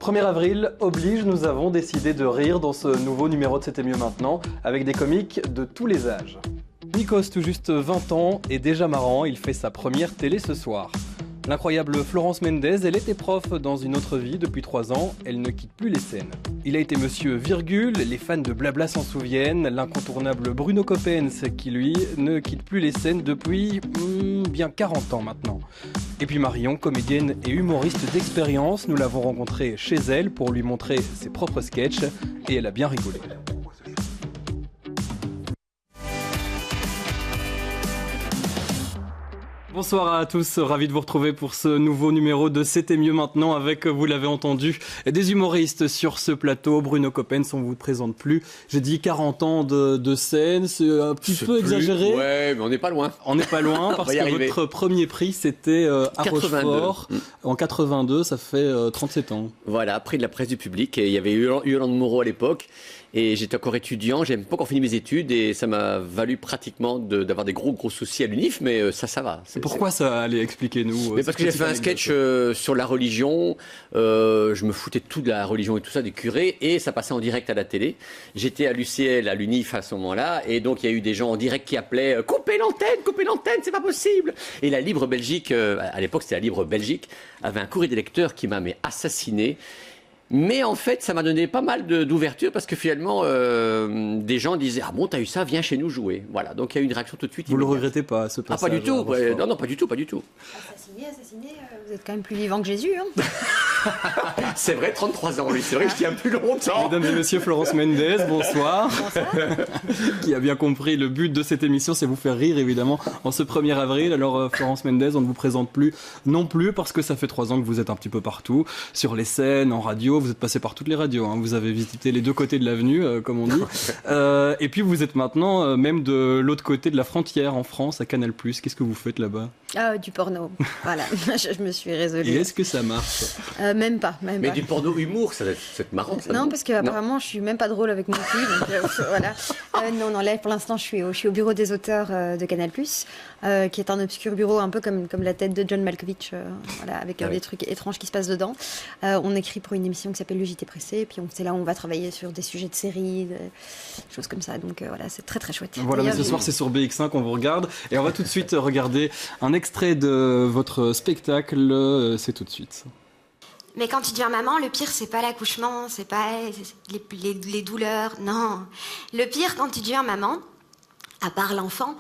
1er avril oblige, nous avons décidé de rire dans ce nouveau numéro de C'était mieux maintenant, avec des comiques de tous les âges. Nikos, tout juste 20 ans, est déjà marrant, il fait sa première télé ce soir. L'incroyable Florence Mendez, elle était prof dans une autre vie depuis 3 ans, elle ne quitte plus les scènes. Il a été Monsieur Virgule, les fans de Blabla s'en souviennent, l'incontournable Bruno Coppens qui lui ne quitte plus les scènes depuis bien 40 ans maintenant. Et puis Marion, comédienne et humoriste d'expérience, nous l'avons rencontrée chez elle pour lui montrer ses propres sketchs et elle a bien rigolé. Bonsoir à tous, ravi de vous retrouver pour ce nouveau numéro de C'était mieux maintenant avec, vous l'avez entendu, des humoristes sur ce plateau. Bruno Coppens, on ne vous le présente plus. J'ai dit 40 ans de scène, c'est un petit peu exagéré. Ouais, mais on n'est pas loin. On n'est pas loin parce que votre premier prix c'était à 82. Rochefort. En 82, ça fait 37 ans. Voilà, prix de la presse du public. Et il y avait Yolande Moreau à l'époque. Et j'étais encore étudiant, j'avais pas encore fini mes études et ça m'a valu pratiquement d'avoir des gros soucis à l'UNIF, mais ça va. Pourquoi ça? Allez, expliquez-nous. Mais parce que j'ai fait un sketch sur la religion, je me foutais de tout de la religion et tout ça, des curés, et ça passait en direct à la télé. J'étais à l'UCL, à l'UNIF à ce moment-là, et donc il y a eu des gens en direct qui appelaient « Coupez l'antenne, c'est pas possible !» Et la Libre Belgique, à l'époque c'était la Libre Belgique, avait un courrier des lecteurs qui m'a assassiné. Mais en fait, ça m'a donné pas mal d'ouverture parce que finalement, des gens disaient « Ah bon, t'as eu ça, viens chez nous jouer ». Voilà, donc il y a eu une réaction tout de suite. Vous le regrettez pas, ce passage? Ah, pas du tout. Non, pas du tout. Assassiné, vous êtes quand même plus vivant que Jésus. Hein. C'est vrai, 33 ans, oui. C'est vrai que je tiens plus longtemps. Mesdames et messieurs, Florence Mendez, bonsoir. Bonsoir. Qui a bien compris le but de cette émission, c'est vous faire rire, évidemment, en ce 1er avril. Alors, Florence Mendez, on ne vous présente plus non plus parce que ça fait 3 ans que vous êtes un petit peu partout, sur les scènes, en radio. Vous êtes passé par toutes les radios, hein. Vous avez visité les deux côtés de l'avenue, comme on dit. Et puis, vous êtes maintenant même de l'autre côté de la frontière, en France, à Canal+. Qu'est-ce que vous faites là-bas? Du porno. Voilà, je me suis résolue. Et est-ce que ça marche? Même pas. Mais du porno humour, ça doit être marrant. Ça, non, parce qu'apparemment, je suis même pas drôle avec mon cul. Donc, voilà. Non, là, pour l'instant, je suis au bureau des auteurs de Canal+, qui est un obscur bureau, un peu comme la tête de John Malkovich, voilà, avec des trucs étranges qui se passent dedans. On écrit pour une émission qui s'appelle Le JT Pressé, et puis c'est là où on va travailler sur des sujets de séries, des choses comme ça. Donc voilà, c'est très très chouette. Voilà, mais ce soir, c'est sur BX1 qu'on vous regarde. Et on va tout de suite regarder un extrait de votre spectacle. C'est tout de suite. Mais quand tu deviens maman, le pire, c'est pas l'accouchement, c'est pas les douleurs, non. Le pire, quand tu deviens maman, à part l'enfant,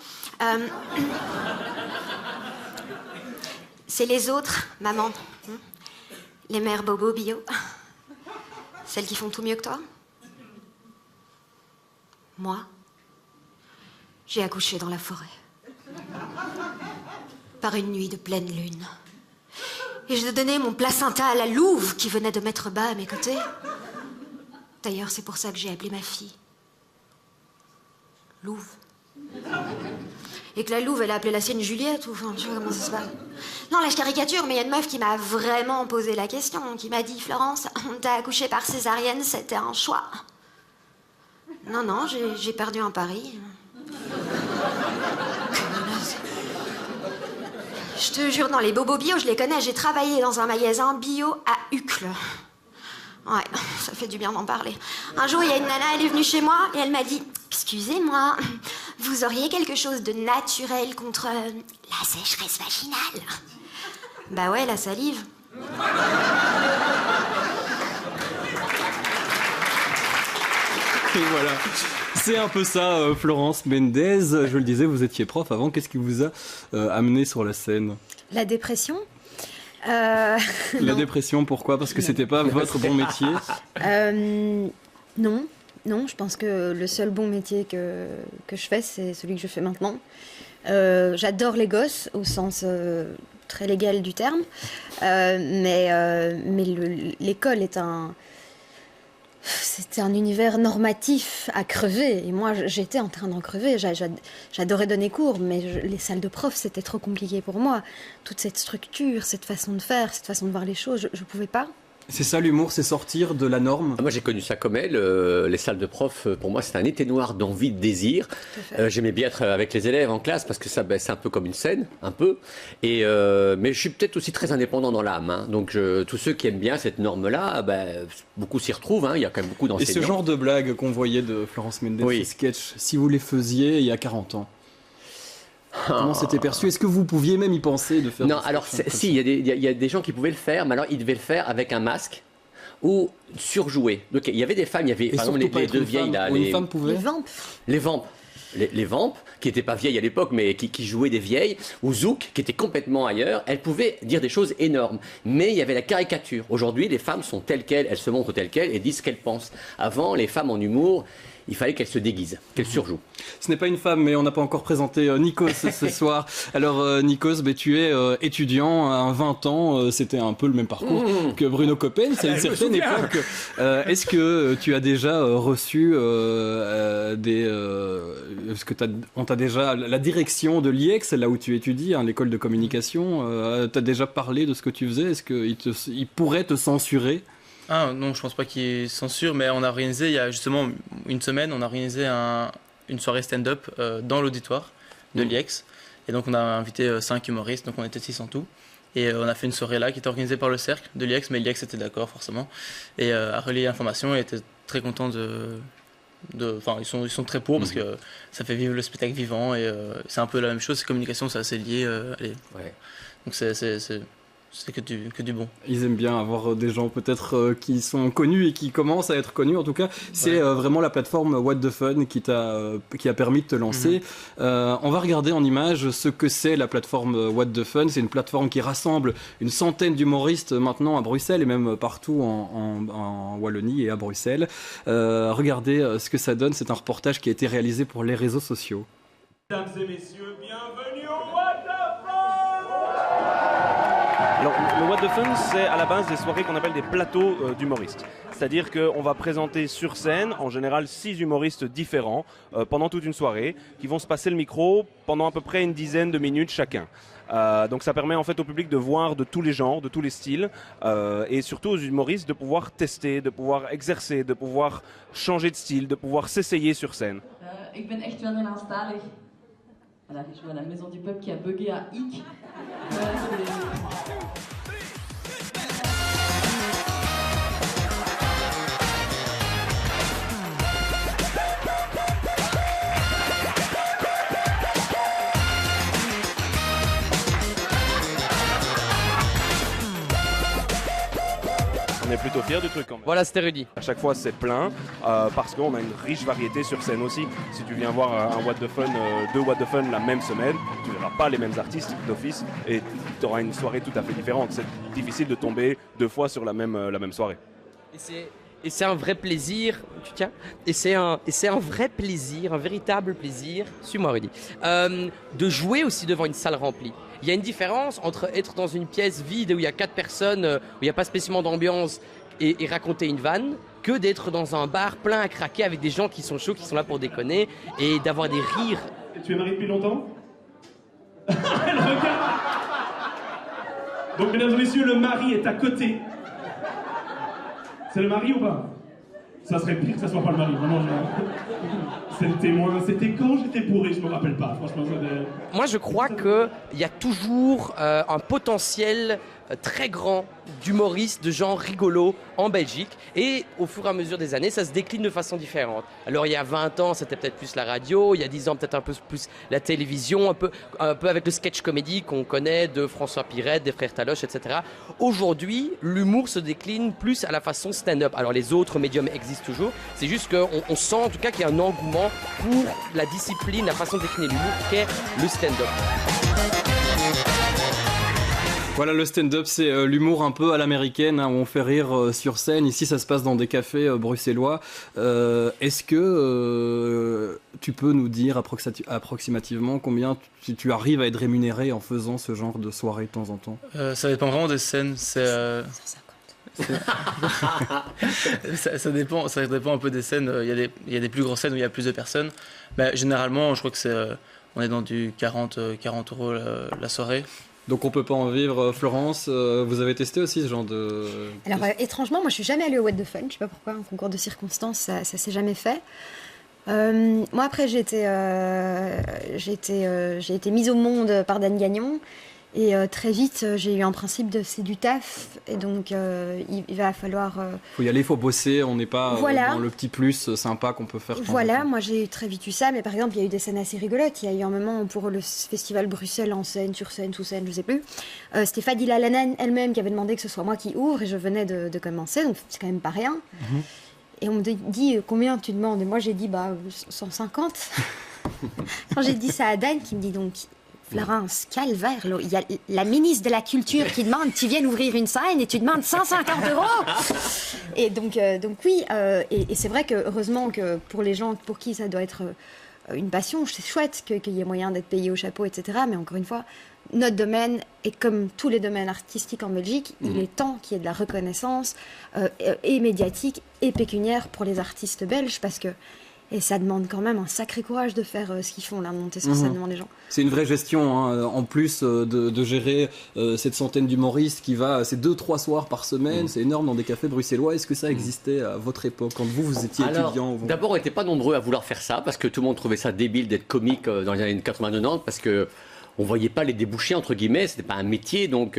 c'est les autres mamans. Les mères bobo bio. Celles qui font tout mieux que toi. Moi, j'ai accouché dans la forêt. Par une nuit de pleine lune. Et je donnais mon placenta à la louve qui venait de mettre bas à mes côtés. D'ailleurs, c'est pour ça que j'ai appelé ma fille Louve. Et que la louve, elle a appelé la sienne Juliette, ou enfin, je sais pas comment ça se passe. Non, là, je caricature, mais il y a une meuf qui m'a vraiment posé la question, qui m'a dit « Florence, t'as accouché par césarienne, c'était un choix ». Non, j'ai perdu un pari. Je te jure, non, les bobos bio, je les connais. J'ai travaillé dans un magasin bio à Uccle. Ouais, ça fait du bien d'en parler. Un jour, il y a une nana, elle est venue chez moi et elle m'a dit « Excusez-moi, vous auriez quelque chose de naturel contre la sécheresse vaginale ?» Bah ouais, la salive. Et voilà, c'est un peu ça, Florence Mendez. Je le disais, vous étiez prof avant. Qu'est-ce qui vous a amené sur la scène? La dépression. La dépression, pourquoi? Parce que c'était pas votre bon métier? Non, je pense que le seul bon métier que je fais, c'est celui que je fais maintenant. J'adore les gosses, au sens très légal du terme, mais l'école est c'était un univers normatif à crever. Et moi, j'étais en train d'en crever. J'adorais donner cours, mais les salles de prof, c'était trop compliqué pour moi. Toute cette structure, cette façon de faire, cette façon de voir les choses, je ne pouvais pas. C'est ça l'humour, c'est sortir de la norme. Moi j'ai connu ça comme elle, les salles de prof, pour moi c'était un été noir d'envie, de désir. J'aimais bien être avec les élèves en classe parce que ça, c'est un peu comme une scène, un peu. Mais je suis peut-être aussi très indépendant dans l'âme. Hein. Donc tous ceux qui aiment bien cette norme-là, beaucoup s'y retrouvent, hein. Il y a quand même beaucoup d'enseignants. Et ce genre de blagues qu'on voyait de Florence Mendes, ces sketchs, si vous les faisiez il y a 40 ans, comment c'était perçu? Est-ce que vous pouviez même y penser de faire? Non, alors si, il y a des gens qui pouvaient le faire, mais alors ils devaient le faire avec un masque ou surjouer. Donc il y avait des femmes, il y avait par exemple les deux vieilles là, les femmes pouvaient. Les vampes. Les vampes, qui n'étaient pas vieilles à l'époque, mais qui jouaient des vieilles, ou Zouk, qui était complètement ailleurs, elles pouvaient dire des choses énormes. Mais il y avait la caricature. Aujourd'hui, les femmes sont telles quelles, elles se montrent telles quelles et disent ce qu'elles pensent. Avant, les femmes en humour, il fallait qu'elles se déguisent, qu'elles surjouent. Ce n'est pas une femme, mais on n'a pas encore présenté Nikos ce soir. Alors Nikos, tu es étudiant à 20 ans, c'était un peu le même parcours que Bruno Coppel, c'est une certaine époque. Est-ce que tu as déjà reçu est-ce que on t'a déjà, la direction de l'IEX, là où tu étudies, hein, l'école de communication, t'as déjà parlé de ce que tu faisais? Est-ce qu'il pourrait te censurer? Ah non, je pense pas qu'il y ait censure, mais on a organisé, il y a justement une semaine, on a organisé une soirée stand-up dans l'auditoire de l'IEX. Et donc on a invité 5 humoristes, donc on était 6 en tout. Et on a fait une soirée là qui était organisée par le cercle de l'IEX, mais l'IEX était d'accord forcément. Et a relayé l'information et était très content enfin, ils sont très pour parce que ça fait vivre le spectacle vivant et c'est un peu la même chose, c'est communication, c'est assez lié. Ouais. Donc c'est que du bon. Ils aiment bien avoir des gens peut-être qui sont connus et qui commencent à être connus. En tout cas, c'est vraiment la plateforme What the Fun qui a permis de te lancer. On va regarder en images ce que c'est la plateforme What the Fun. C'est une plateforme qui rassemble une centaine d'humoristes maintenant à Bruxelles et même partout en Wallonie et à Bruxelles. Regardez ce que ça donne. C'est un reportage qui a été réalisé pour les réseaux sociaux. Mesdames et messieurs, bienvenue au What the Fun! Alors, le What the Fun, c'est à la base des soirées qu'on appelle des plateaux d'humoristes. C'est-à-dire qu'on va présenter sur scène, en général, 6 humoristes différents pendant toute une soirée, qui vont se passer le micro pendant à peu près une dizaine de minutes chacun. Donc ça permet en fait au public de voir de tous les genres, de tous les styles, et surtout aux humoristes de pouvoir tester, de pouvoir exercer, de pouvoir changer de style, de pouvoir s'essayer sur scène. Ik ben echt Nederlandstalig. Voilà, je vois la maison du peuple qui a bugué à hic. On est plutôt fiers du truc quand même. Voilà, c'était Rudy. À chaque fois c'est plein parce qu'on a une riche variété sur scène aussi. Si tu viens voir un What the Fun, 2 What the Fun la même semaine, tu ne verras pas les mêmes artistes d'office et tu auras une soirée tout à fait différente. C'est difficile de tomber 2 fois sur la même soirée. Et c'est un vrai plaisir, tu tiens, et c'est un vrai plaisir, un véritable plaisir, suis-moi Rudy, de jouer aussi devant une salle remplie. Il y a une différence entre être dans une pièce vide où il y a 4 personnes, où il n'y a pas spécialement d'ambiance et raconter une vanne, que d'être dans un bar plein à craquer avec des gens qui sont chauds, qui sont là pour déconner et d'avoir des rires. Et tu es marié depuis longtemps? Elle regarde. Donc mesdames et messieurs, le mari est à côté. C'est le mari ou pas? Ça serait pire que ça soit pas le mari, vraiment. C'est le témoin. C'était quand j'étais bourré, je me rappelle pas. Franchement, moi, je crois qu'il y a toujours un potentiel très grand d'humoristes, de gens rigolos en Belgique. Et au fur et à mesure des années, ça se décline de façon différente. Alors, il y a 20 ans, c'était peut-être plus la radio. Il y a 10 ans, peut-être un peu plus la télévision, un peu avec le sketch comédie qu'on connaît de François Pirette, des frères Taloche, etc. Aujourd'hui, l'humour se décline plus à la façon stand-up. Alors, les autres médiums existent toujours. C'est juste qu'on sent en tout cas qu'il y a un engouement pour la discipline, la façon de décliner l'humour qu'est le stand-up. Voilà, le stand-up, c'est l'humour un peu à l'américaine, hein, où on fait rire sur scène. Ici, ça se passe dans des cafés bruxellois. Est-ce que tu peux nous dire approximativement combien tu arrives à être rémunéré en faisant ce genre de soirée de temps en temps? Ça dépend vraiment des scènes. Ça dépend un peu des scènes. Il y a des plus grosses scènes où il y a plus de personnes. Mais généralement, je crois que on est dans du 40 € la soirée. Donc on peut pas en vivre. Florence, vous avez testé aussi ce genre de... Alors étrangement, moi je suis jamais allée au What the Fun, je sais pas pourquoi, un concours de circonstances, ça s'est jamais fait. Moi après j'ai été mise au monde par Dan Gagnon et très vite j'ai eu un principe de c'est du taf et donc il va falloir... Faut y aller, il faut bosser, on n'est pas voilà. dans le petit plus sympa qu'on peut faire. Voilà, moi j'ai très vite eu ça, mais par exemple il y a eu des scènes assez rigolotes. Il y a eu un moment pour le festival Bruxelles en scène, sur scène, sous scène, je sais plus. C'était Fadila Lanen elle-même qui avait demandé que ce soit moi qui ouvre et je venais de commencer, donc c'est quand même pas rien. Et on me dit combien tu demandes et moi j'ai dit 150. Quand j'ai dit ça à Dan qui me dit donc Florence, calvaire, il y a la ministre de la Culture qui demande tu viens ouvrir une scène et tu demandes 150 €. Et donc oui, et c'est vrai que heureusement que pour les gens pour qui ça doit être une passion, c'est chouette qu'il y ait moyen d'être payé au chapeau, etc. Mais encore une fois, notre domaine, et comme tous les domaines artistiques en Belgique, il est temps qu'il y ait de la reconnaissance et médiatique et pécuniaire pour les artistes belges, parce que et ça demande quand même un sacré courage de faire ce qu'ils font là, de monter sur scène devant les gens. C'est une vraie gestion, hein, en plus de gérer cette centaine d'humoristes qui va, c'est 2-3 soirs par semaine, c'est énorme dans des cafés bruxellois. Est-ce que ça existait à votre époque, quand vous étiez étudiant? D'abord, on n'était pas nombreux à vouloir faire ça, parce que tout le monde trouvait ça débile d'être comique dans les années 80-90, parce que on voyait pas les débouchés entre guillemets, c'était pas un métier, donc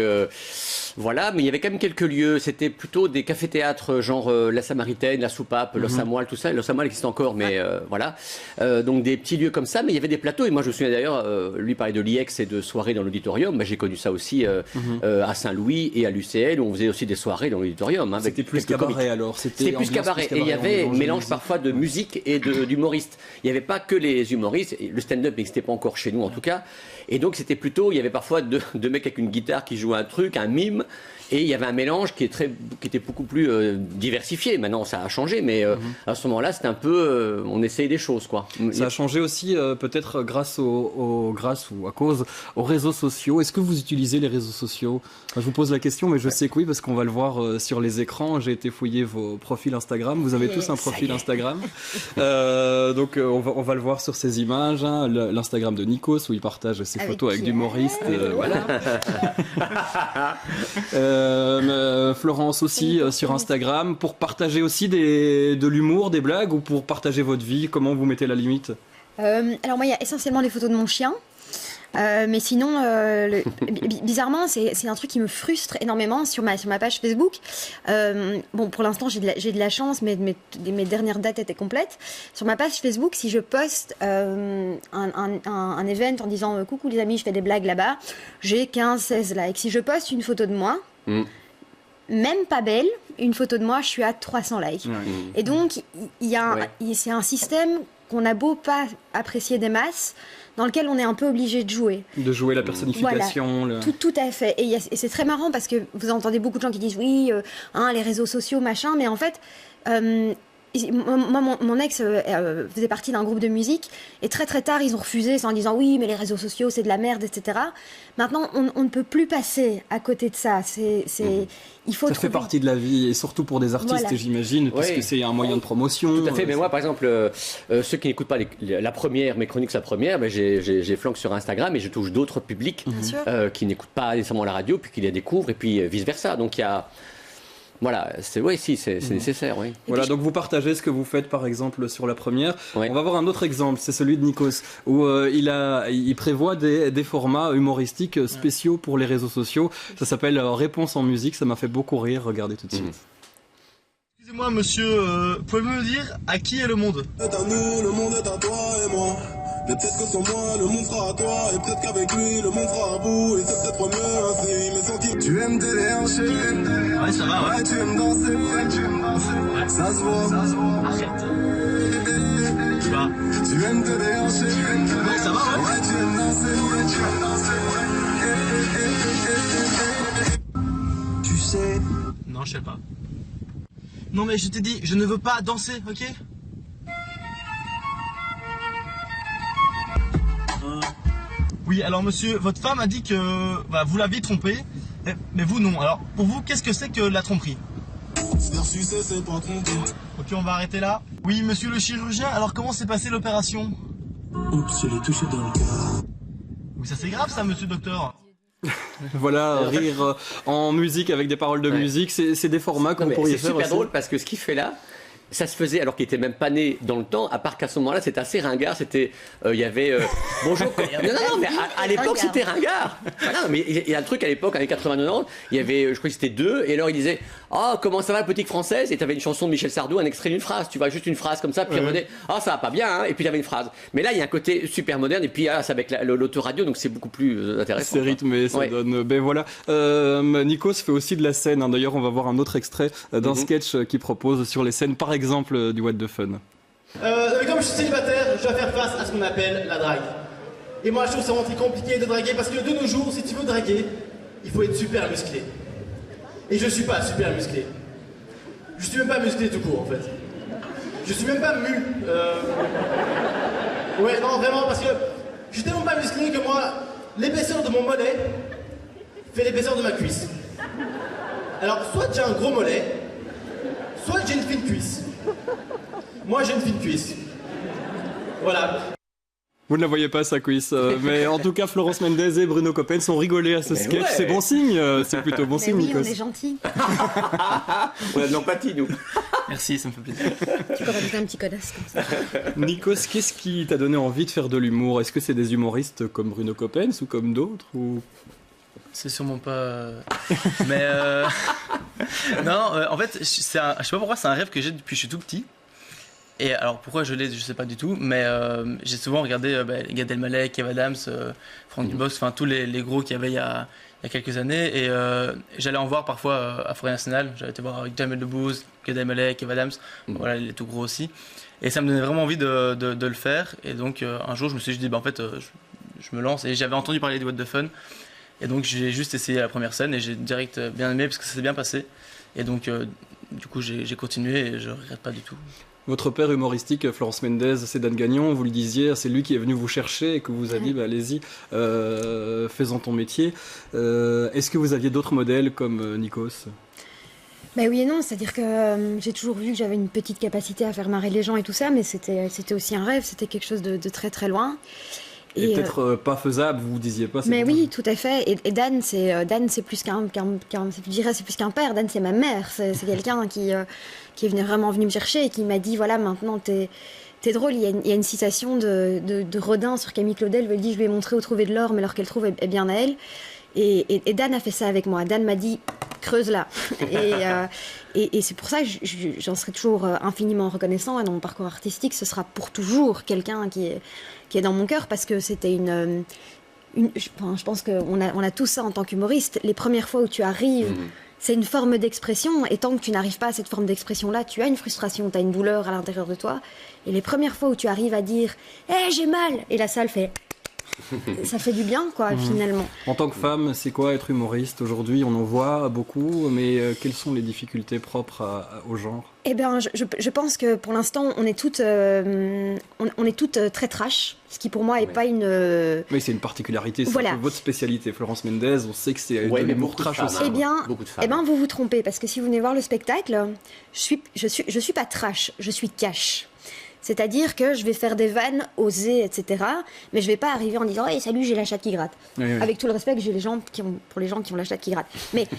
voilà. Mais il y avait quand même quelques lieux. C'était plutôt des cafés-théâtres genre la Samaritaine, la Soupape, le Samoil, tout ça. Le Samoil existe encore, mais voilà. Donc des petits lieux comme ça. Mais il y avait des plateaux. Et moi, je me souviens d'ailleurs, lui parlait de l'IEX et de soirées dans l'auditorium. J'ai connu ça aussi à Saint-Louis et à l'UCL, où on faisait aussi des soirées dans l'auditorium. Hein, c'était plus cabaret alors. C'était plus cabaret. Et il y avait un mélange parfois de musique et d'humoristes. Il n'y avait pas que les humoristes. Le stand-up n'existait pas encore chez nous, en tout cas. Et donc c'était plutôt, il y avait parfois deux mecs avec une guitare qui jouaient un truc, un mime, et il y avait un mélange qui était beaucoup plus diversifié. Maintenant ça a changé, mais à ce moment-là c'était un peu, on essayait des choses quoi. Ça a changé aussi peut-être grâce ou à cause aux réseaux sociaux. Est-ce que vous utilisez les réseaux sociaux? Je vous pose la question, mais je sais que oui, parce qu'on va le voir sur les écrans. J'ai été fouiller vos profils Instagram. Vous avez tous un profil Instagram. Donc on va le voir sur ces images, hein. L'Instagram de Nikos où il partage ses photos avec d'humoristes. Voilà. Florence aussi sur Instagram, pour partager aussi de l'humour, des blagues, ou pour partager votre vie? Comment vous mettez la limite? Alors moi il y a essentiellement des photos de mon chien. Mais sinon, bizarrement, c'est un truc qui me frustre énormément sur ma page Facebook. Bon, pour l'instant, j'ai de la chance, mais mes dernières dates étaient complètes. Sur ma page Facebook, si je poste un event en disant coucou les amis, je fais des blagues là-bas, j'ai 15-16 likes. Si je poste une photo de moi, même pas belle, une photo de moi, je suis à 300 likes. Et donc, c'est un système qu'on a beau pas apprécier des masses, dans lequel on est un peu obligé de jouer. De jouer la personnification. Voilà. Tout à fait. Et c'est très marrant parce que vous entendez beaucoup de gens qui disent oui, les réseaux sociaux, machin, mais en fait, moi, mon ex faisait partie d'un groupe de musique et très très tard, ils ont refusé en disant oui, mais les réseaux sociaux, c'est de la merde, etc. Maintenant, on ne peut plus passer à côté de ça. Il faut ça fait partie de la vie et surtout pour des artistes, j'imagine, puisque c'est un moyen de promotion. Tout à fait. Mais moi, par exemple, ceux qui n'écoutent pas la première, mes chroniques, la première, j'ai flanque sur Instagram et je touche d'autres publics qui n'écoutent pas nécessairement la radio, puis qui les découvrent et puis vice versa. Donc il y a voilà, c'est nécessaire, oui. Voilà, donc vous partagez ce que vous faites, par exemple, sur la première. Ouais. On va voir un autre exemple, c'est celui de Nikos, où il prévoit des formats humoristiques spéciaux pour les réseaux sociaux. Ça s'appelle Réponse en musique, ça m'a fait beaucoup rire, regardez tout de suite. Excusez-moi, monsieur, pouvez-vous me dire à qui est le monde? C'est à nous, le monde est à toi et moi. Mais peut-être que sans moi, le monde sera à toi. Et peut-être qu'avec lui, le monde sera à bout. Et c'est peut-être mieux ainsi. Mais sans qui tu aimes te déhancher. Ouais, ça va, ouais. Tu aimes danser. Ouais, tu aimes danser. Ouais. Ça se voit. Arrête. Tu vois. Tu aimes te déhancher. Ouais, ça va, ouais. Ouais, tu aimes danser. Ouais, tu aimes danser. Tu sais. Non, je sais pas. Non, mais je t'ai dit, je ne veux pas danser, ok? Oui, alors monsieur, votre femme a dit que vous l'aviez trompé, mais vous non. Alors, pour vous, qu'est-ce que c'est que la tromperie? Ok, on va arrêter là. Oui, monsieur le chirurgien, alors comment s'est passée l'opération? Oups, je l'ai touché dans le cœur. Oui, ça c'est grave ça, monsieur le docteur. Voilà, rire en musique avec des paroles de musique, c'est des formats que vous pourriez faire aussi. C'est super drôle parce que ce qu'il fait là, ça se faisait alors qu'il était même pas né dans le temps, à part qu'à ce moment-là c'était assez ringard, c'était il y avait bonjour non mais à l'époque c'était ringard. Voilà, mais il y a un truc à l'époque années 80-90, il y avait je crois que c'était 2 et alors il disait "Oh, comment ça va la petite française" et tu avais une chanson de Michel Sardou, un extrait d'une phrase, tu vois juste une phrase comme ça puis il revenait "Oh, ça va pas bien" hein, et puis il y avait une phrase. Mais là il y a un côté super moderne et puis c'est avec l'autoradio donc c'est beaucoup plus intéressant. C'est rythmé, ça donne ben voilà. Nikos fait aussi de la scène, hein. D'ailleurs on va voir un autre extrait d'un sketch qu'il propose sur les scènes par exemple du What the Fun. Comme je suis célibataire, je dois faire face à ce qu'on appelle la drague. Et moi, je trouve ça vraiment très compliqué de draguer parce que de nos jours, si tu veux draguer, il faut être super musclé. Et je suis pas super musclé. Je suis même pas musclé tout court en fait. Je suis même pas mu. Ouais, non, vraiment, parce que je suis tellement pas musclé que moi, l'épaisseur de mon mollet fait l'épaisseur de ma cuisse. Alors, soit j'ai un gros mollet, soit j'ai une fine cuisse. Moi, j'ai une fine cuisse. Voilà. Vous ne la voyez pas, sa cuisse. Mais en tout cas, Florence Mendes et Bruno Coppens sont rigolés à ce sketch. Ouais. C'est bon signe. C'est plutôt bon signe, oui, Nikos. on est gentils. On a de l'empathie, nous. Merci, ça me fait plaisir. Tu peux rajouter un petit colasse comme ça. Nikos, qu'est-ce qui t'a donné envie de faire de l'humour? Est-ce que c'est des humoristes comme Bruno Coppens ou comme d'autres ou... C'est sûrement pas. Mais non, en fait, je sais pas pourquoi, c'est un rêve que j'ai depuis que je suis tout petit. Et alors pourquoi je l'ai, je sais pas du tout, mais j'ai souvent regardé Gad Elmaleh, Kev Adams, Franck Dubosc, enfin tous les gros qu'il y avait il y a quelques années. Et j'allais en voir parfois à Forêt Nationale. J'avais été voir avec Jamel Debbouze, Gad Elmaleh, Kev Adams, voilà, les tout gros aussi. Et ça me donnait vraiment envie de le faire. Et donc un jour, je me suis dit, en fait, je me lance. Et j'avais entendu parler du What the Fun. Et donc j'ai juste essayé la première scène et j'ai direct bien aimé parce que ça s'est bien passé. Et donc du coup j'ai continué et je regrette pas du tout. Votre père humoristique, Florence Mendes, c'est Dan Gagnon, vous le disiez, c'est lui qui est venu vous chercher et que vous a dit allez-y, faisons ton métier. Est-ce que vous aviez d'autres modèles comme Nikos? Ben oui et non, c'est-à-dire que j'ai toujours vu que j'avais une petite capacité à faire marrer les gens et tout ça, mais c'était aussi un rêve, c'était quelque chose de très très loin. Et peut-être pas faisable, vous disiez pas. Mais oui, tout à fait. Et Dan, c'est plus je dirais, c'est plus qu'un père. Dan, c'est ma mère. C'est quelqu'un qui est vraiment venu me chercher et qui m'a dit voilà, maintenant t'es drôle. Il y a une citation de Rodin sur Camille Claudel où elle dit je lui ai montré où trouver de l'or, mais l'or qu'elle trouve est bien à elle. Et Dan a fait ça avec moi. Dan m'a dit creuse là. Et c'est pour ça que j'en serai toujours infiniment reconnaissant. Et dans mon parcours artistique, ce sera pour toujours quelqu'un qui est dans mon cœur parce que c'était je pense qu'on a tous ça en tant qu'humoriste. Les premières fois où tu arrives, c'est une forme d'expression. Et tant que tu n'arrives pas à cette forme d'expression-là, tu as une frustration, tu as une douleur à l'intérieur de toi. Et les premières fois où tu arrives à dire « Hé, j'ai mal !» et la salle fait... ça fait du bien, quoi, finalement. En tant que femme, c'est quoi être humoriste aujourd'hui? On en voit beaucoup, mais quelles sont les difficultés propres au genre? Eh bien, je pense que pour l'instant, on est toutes très trash, ce qui pour moi n'est pas une... Mais c'est une particularité, c'est voilà. votre spécialité. Florence Mendes, on sait que c'est de l'humour trash aussi. Eh bien, vous vous trompez, parce que si vous venez voir le spectacle, je suis pas trash, je suis cash. C'est-à-dire que je vais faire des vannes osées, etc. Mais je vais pas arriver en disant hey, salut, j'ai la chatte qui gratte. Oui. Avec tout le respect que j'ai pour les gens qui ont la chatte qui gratte. Mais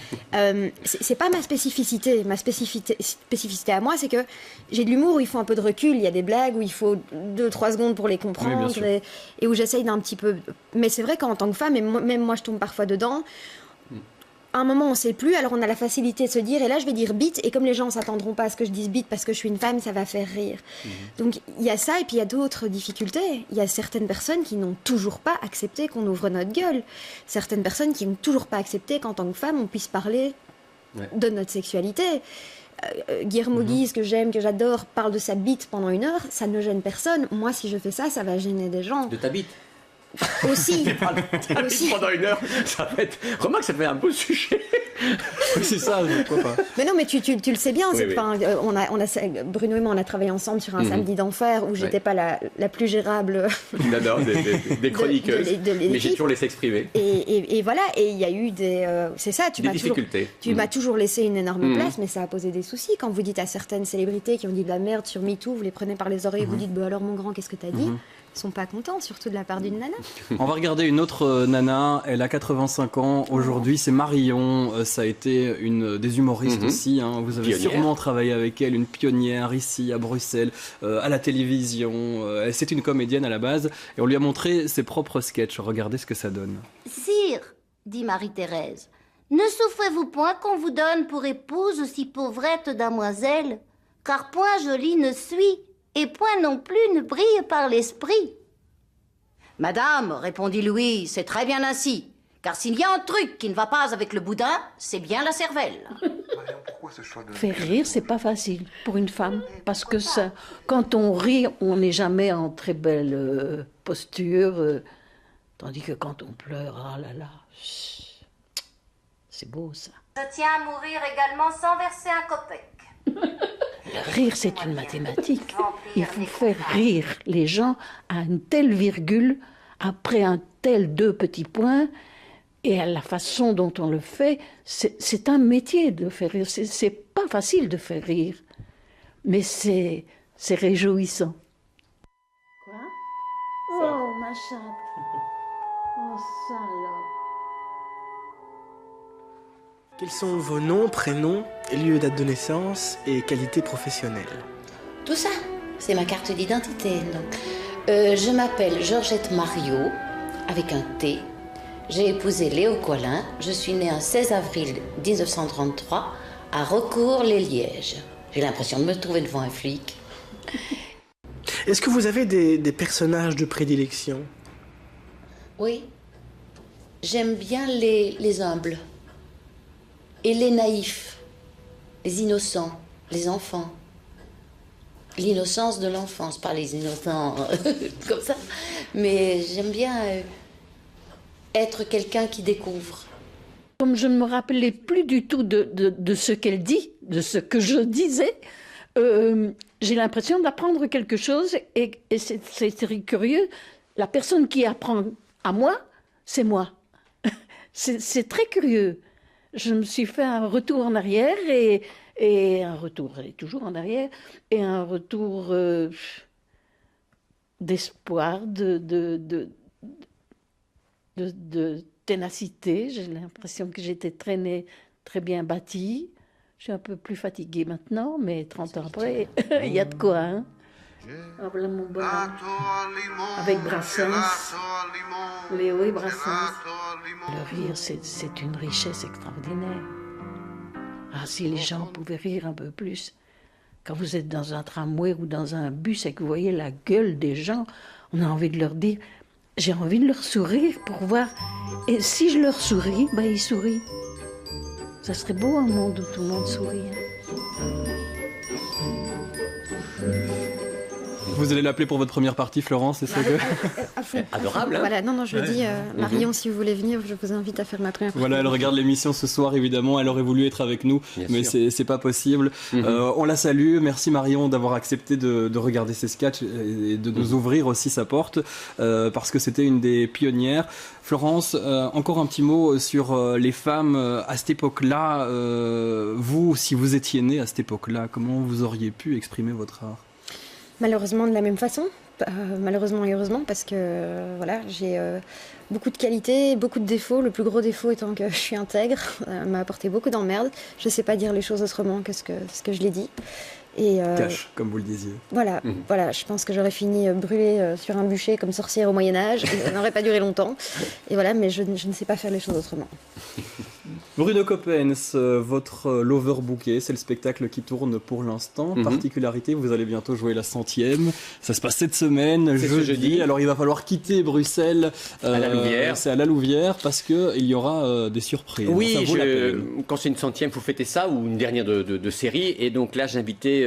c'est pas ma spécificité. Ma spécificité à moi, c'est que j'ai de l'humour où il faut un peu de recul. Il y a des blagues où il faut 2-3 secondes pour les comprendre et où j'essaye d'un petit peu. Mais c'est vrai qu'en tant que femme, et même moi je tombe parfois dedans. À un moment, on ne sait plus, alors on a la facilité de se dire, et là je vais dire bite, et comme les gens ne s'attendront pas à ce que je dise bite parce que je suis une femme, ça va faire rire. Donc il y a ça, et puis il y a d'autres difficultés. Il y a certaines personnes qui n'ont toujours pas accepté qu'on ouvre notre gueule. Certaines personnes qui n'ont toujours pas accepté qu'en tant que femme, on puisse parler de notre sexualité. Guillermo Guise, que j'aime, que j'adore, parle de sa bite pendant 1 heure, ça ne gêne personne. Moi, si je fais ça, ça va gêner des gens. De ta bite? Aussi. Pendant 1 heure, ça va être... Remarque, ça fait un beau sujet. C'est ça, pourquoi pas. Mais non, mais tu le sais bien. Bruno et moi, on a travaillé ensemble sur un samedi d'enfer où j'étais pas la plus gérable des chroniqueuses, mais j'ai toujours laissé exprimer. Et voilà, et il y a eu c'est ça, tu m'as toujours laissé une énorme place, mais ça a posé des soucis. Quand vous dites à certaines célébrités qui ont dit de la merde sur MeToo, vous les prenez par les oreilles et vous dites bah alors mon grand, qu'est-ce que t'as dit? sont pas contents, surtout de la part d'une nana. On va regarder une autre nana, elle a 85 ans aujourd'hui, c'est Marion, ça a été une des humoristes aussi, hein. Vous avez sûrement travaillé avec elle, une pionnière ici à Bruxelles, à la télévision, c'est une comédienne à la base et on lui a montré ses propres sketchs, regardez ce que ça donne. Sire, dit Marie-Thérèse, ne souffrez-vous point qu'on vous donne pour épouse aussi pauvrette damoiselle, car point jolie ne suis, et point non plus ne brille par l'esprit. Madame, répondit Louis, c'est très bien ainsi, car s'il y a un truc qui ne va pas avec le boudin, c'est bien la cervelle. Faire rire, c'est pas facile pour une femme, parce que ça, quand on rit, on n'est jamais en très belle posture, tandis que quand on pleure, ah là là, c'est beau ça. Je tiens à mourir également sans verser un copec. Le rire, c'est une mathématique. Il faut faire rire les gens à une telle virgule, après un tel 2 petits points, et à la façon dont on le fait, c'est un métier de faire rire. C'est pas facile de faire rire, mais c'est réjouissant. Quoi? Oh, ma chatte. Oh, ça là. Quels sont vos noms, prénoms, lieu date de naissance et qualité professionnelle? Tout ça, c'est ma carte d'identité. Je m'appelle Georgette Mariot, avec un T. J'ai épousé Léo Collin. Je suis née un 16 avril 1933 à Recourt-les-Lièges. J'ai l'impression de me trouver devant un flic. Est-ce que vous avez des personnages de prédilection? Oui. J'aime bien les humbles. Et les naïfs, les innocents, les enfants. L'innocence de l'enfance, pas les innocents comme ça. Mais j'aime bien être quelqu'un qui découvre. Comme je ne me rappelais plus du tout de ce qu'elle dit, de ce que je disais, j'ai l'impression d'apprendre quelque chose et c'est très curieux. La personne qui apprend à moi, c'est moi. C'est très curieux. Je me suis fait un retour en arrière et un retour, elle est toujours en arrière, et un retour d'espoir, de ténacité. J'ai l'impression que j'étais très bien bâtie. Je suis un peu plus fatiguée maintenant, mais 30 ans après, il y a de quoi, hein. Oh, voilà mon bonhomme. Avec Brassens, Léo et Brassens. Le rire, c'est une richesse extraordinaire. Ah, si les gens pouvaient rire un peu plus. Quand vous êtes dans un tramway ou dans un bus et que vous voyez la gueule des gens, on a envie de leur dire, j'ai envie de leur sourire pour voir. Et si je leur souris, ben ils sourient. Ça serait beau un monde où tout le monde sourit. Vous allez l'appeler pour votre première partie, Florence, c'est ça que... Adorable, hein. Voilà, non, je le dis, Marion, si vous voulez venir, je vous invite à faire ma première partie. Voilà, elle regarde l'émission ce soir, évidemment, elle aurait voulu être avec nous, mais c'est pas possible. On la salue, merci Marion d'avoir accepté de regarder ces sketchs et de nous ouvrir aussi sa porte, parce que c'était une des pionnières. Florence, encore un petit mot sur les femmes à cette époque-là. Vous, si vous étiez née à cette époque-là, comment vous auriez pu exprimer votre art ? Malheureusement de la même façon, malheureusement et heureusement, parce que voilà, j'ai beaucoup de qualités, beaucoup de défauts. Le plus gros défaut étant que je suis intègre, m'a apporté beaucoup d'emmerdes. Je ne sais pas dire les choses autrement que ce que je l'ai dit. Et cash, comme vous le disiez. Voilà, voilà, je pense que j'aurais fini brûlée sur un bûcher comme sorcière au Moyen-Âge. Ça n'aurait pas duré longtemps. Et voilà, mais je ne sais pas faire les choses autrement. Bruno Coppens, votre Lover Bouquet, c'est le spectacle qui tourne pour l'instant. Particularité, vous allez bientôt jouer la 100e. Ça se passe cette semaine, jeudi. Alors il va falloir quitter Bruxelles. À la Louvière. C'est à la Louvière parce qu'il y aura des surprises. Oui, quand c'est une 100e, vous fêtez ça, ou une dernière de série. Et donc là, j'ai invité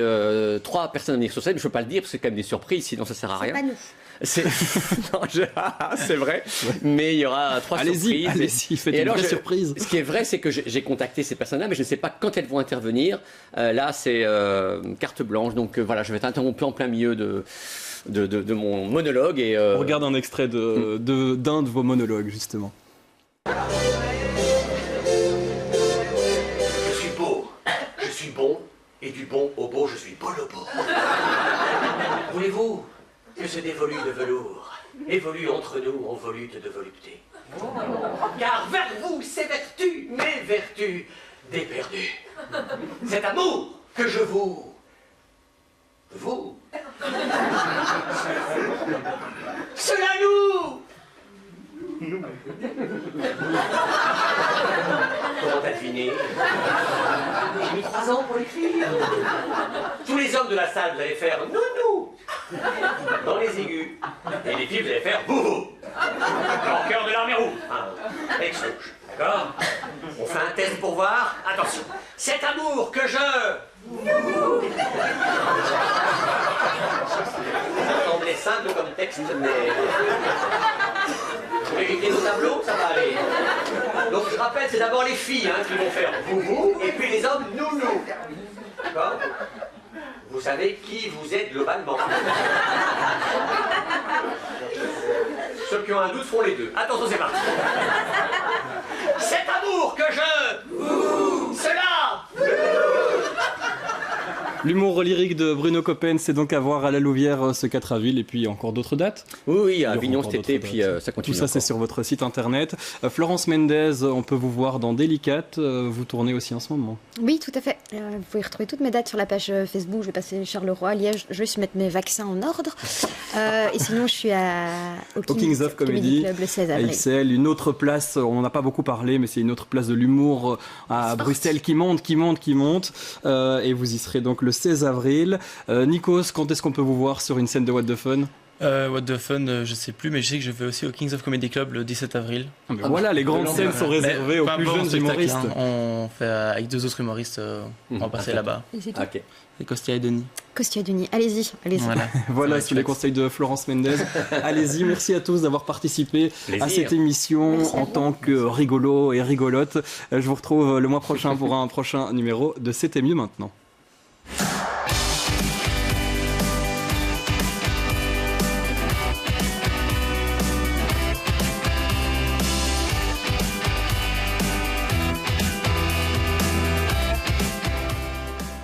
3 personnes à venir sur scène. Je ne peux pas le dire parce que c'est quand même des surprises, sinon ça ne sert à rien. C'est pas nous. C'est vrai, mais il y aura 3 surprises. Allez-y, faites une vraie surprise. Ce qui est vrai, c'est que j'ai contacté ces personnes-là, mais je ne sais pas quand elles vont intervenir. Là, c'est carte blanche, donc voilà, je vais être interrompu en plein milieu de mon monologue. Et, On regarde un extrait d'un de vos monologues, justement. Je suis beau, je suis bon, et du bon au beau, je suis beau le beau. Voulez-vous que ce dévolu de velours évolue entre nous en volute de volupté. Car vers vous, ces vertus, mes vertus déperdues. Cet amour que je vous... Cela nous... Comment t'as deviné? J'ai mis 3 ans pour l'écrire. Tous les hommes de la salle, vous allez faire nounou dans les aigus. Et les filles, vous allez faire boubou en cœur de l'armée rouge. Ex-rouge, d'accord? On fait un test pour voir. Attention, cet amour que je... Ça semblait simple comme texte, mais... Vous voulez écrire nos tableaux, ça va aller. Donc je rappelle, c'est d'abord les filles qui vont faire boubou, et puis les hommes nounou. D'accord? Vous savez qui vous êtes globalement. Ceux qui ont un doute font les deux. Attention, c'est parti. Cet amour que je... Cela... L'humour lyrique de Bruno Coppens, c'est donc à voir à la Louvière ce 4 avril et puis encore d'autres dates. Oui, à Avignon cet été, puis ça continue. Tout ça, c'est sur votre site internet. Florence Mendez, on peut vous voir dans Délicate. Vous tournez aussi en ce moment. Oui, tout à fait. Vous pouvez retrouver toutes mes dates sur la page Facebook. Je vais passer Charleroi, Liège. Je vais juste mettre mes vaccins en ordre. Et sinon, je suis au Kings of Comedy Club le 16 avril. à Ixelles. Une autre place, on n'en a pas beaucoup parlé, mais c'est une autre place de l'humour à Bruxelles qui monte. Et vous y serez donc le 16 avril. Nikos, quand est-ce qu'on peut vous voir sur une scène de What the Fun? What the Fun, je sais plus, mais je sais que je vais aussi au Kings of Comedy Club le 17 avril. Voilà, les grandes scènes sont réservées aux plus jeunes humoristes. On fait avec 2 autres humoristes, on va passer là-bas. Et c'est qui? C'est Costia et Denis. Costia et Denis, allez-y. Voilà, sous les conseils de Florence Mendez. Allez-y, merci à tous d'avoir participé à cette émission en tant que rigolo et rigolote. Je vous retrouve le mois prochain pour un prochain numéro de C'était mieux maintenant.